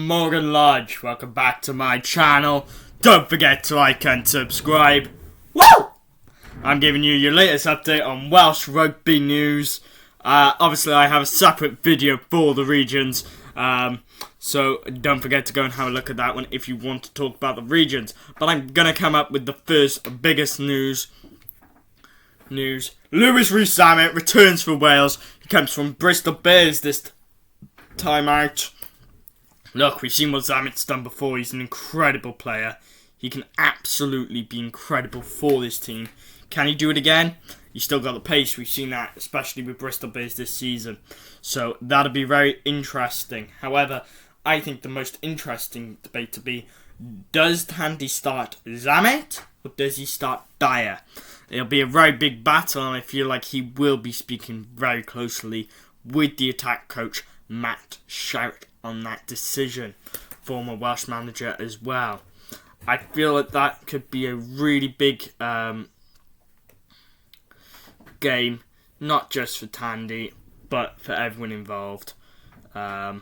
I'm Morgan Lodge. Welcome back to my channel. Don't forget to like and subscribe. Woo! I'm giving you your latest update on Welsh rugby news. Obviously, I have a separate video for the regions. So don't forget to go and have a look at that one if you want to talk about the regions. But I'm going to come up with the first biggest news. Lewis Rees-Zammit returns for Wales. He comes from Bristol Bears this time out. Look, we've seen what Zammit's done before. He's an incredible player. He can absolutely be incredible for this team. Can he do it again? He's still got the pace. We've seen that, especially with Bristol Bears this season. So that'll be very interesting. However, I think the most interesting debate to be, does Tandy start Zammit or does he start Dyer? It'll be a very big battle, and I feel like he will be speaking very closely with the attack coach, Matt Sherritt, on that decision. Former Welsh manager as well. I feel that that could be a really big game, not just for Tandy, but for everyone involved. So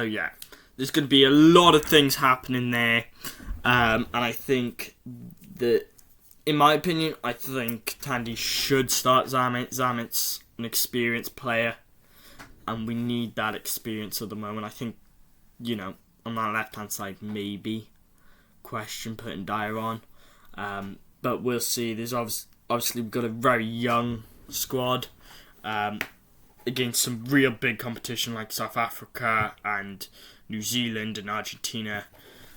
yeah, there's going to be a lot of things happening there. And I think that, in my opinion, I think Tandy should start Zammit. Zammit's an experienced player, and we need that experience at the moment. I think, on that left-hand side, maybe question putting Dyer on. But we'll see. There's obviously we've got a very young squad against some real big competition like South Africa and New Zealand and Argentina.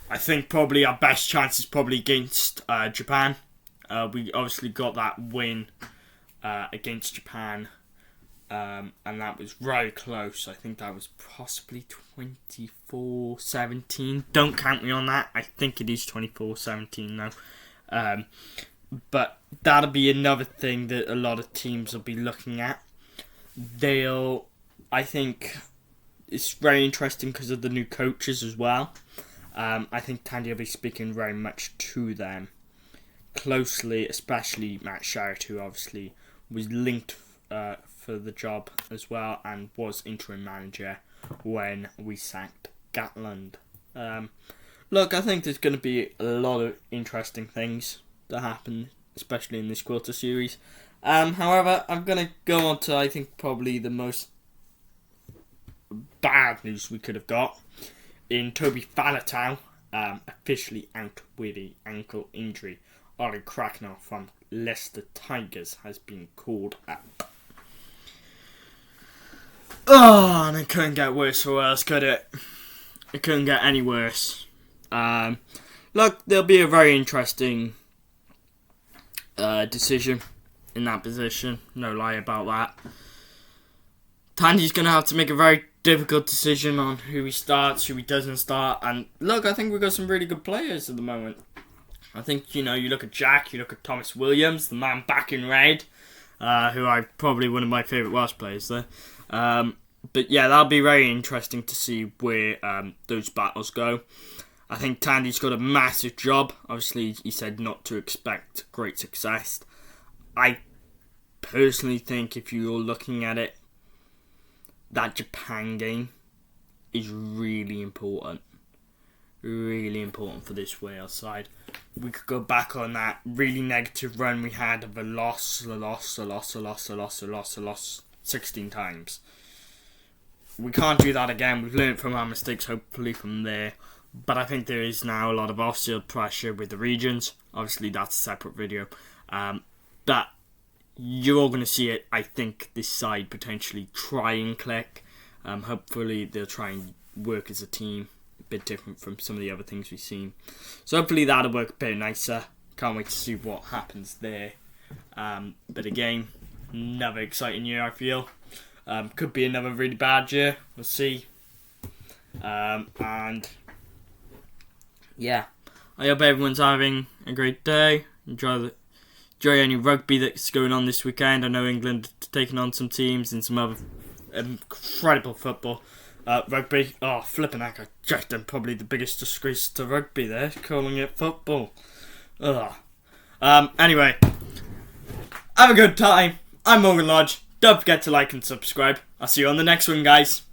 I think probably our best chance is probably against Japan. We obviously got that win against Japan. And that was very close. I think that was possibly 24-17. Don't count me on that. I think it is 24-17 now. But that'll be another thing that a lot of teams will be looking at. I think it's very interesting because of the new coaches as well. I think Tandy will be speaking very much to them closely, especially Matt Sherritt, who obviously was linked for the job as well and was interim manager when we sacked Gatland. Look, I think there's going to be a lot of interesting things that happen, especially in this quarter series. However, I'm going to go on to, I think, probably the most bad news we could have got. In Toby Faletau, officially out with an ankle injury. Ollie Cracknell from Leicester Tigers has been called up. Oh, and it couldn't get worse for Wales, could it? It couldn't get any worse. Look, there'll be a very interesting decision in that position. No lie about that. Tandy's going to have to make a very difficult decision on who he starts, who he doesn't start. And look, I think we've got some really good players at the moment. I think, you look at Jack, you look at Thomas Williams, the man back in red, who I probably one of my favourite Welsh players there. But yeah, that'll be very interesting to see where those battles go. I think Tandy's got a massive job. Obviously, he said not to expect great success. I personally think if you're looking at it, that Japan game is really important. Really important for this Wales side. We could go back on that really negative run we had of a loss 16 times. We can't do that again. We've learned from our mistakes, hopefully, from there. But I think there is now a lot of off-field pressure with the regions. Obviously, that's a separate video. But you're all going to see it, I think, this side potentially try and click. Hopefully, they'll try and work as a team. A bit different from some of the other things we've seen. So hopefully that'll work a bit nicer. Can't wait to see what happens there. But again, another exciting year, I feel. Could be another really bad year. We'll see. And yeah, I hope everyone's having a great day. Enjoy any rugby that's going on this weekend. I know England are taking on some teams and some other incredible football. Rugby, flipping heck, I just done probably the biggest disgrace to rugby there, calling it football. Anyway, have a good time. I'm Morgan Lodge. Don't forget to like and subscribe. I'll see you on the next one, guys.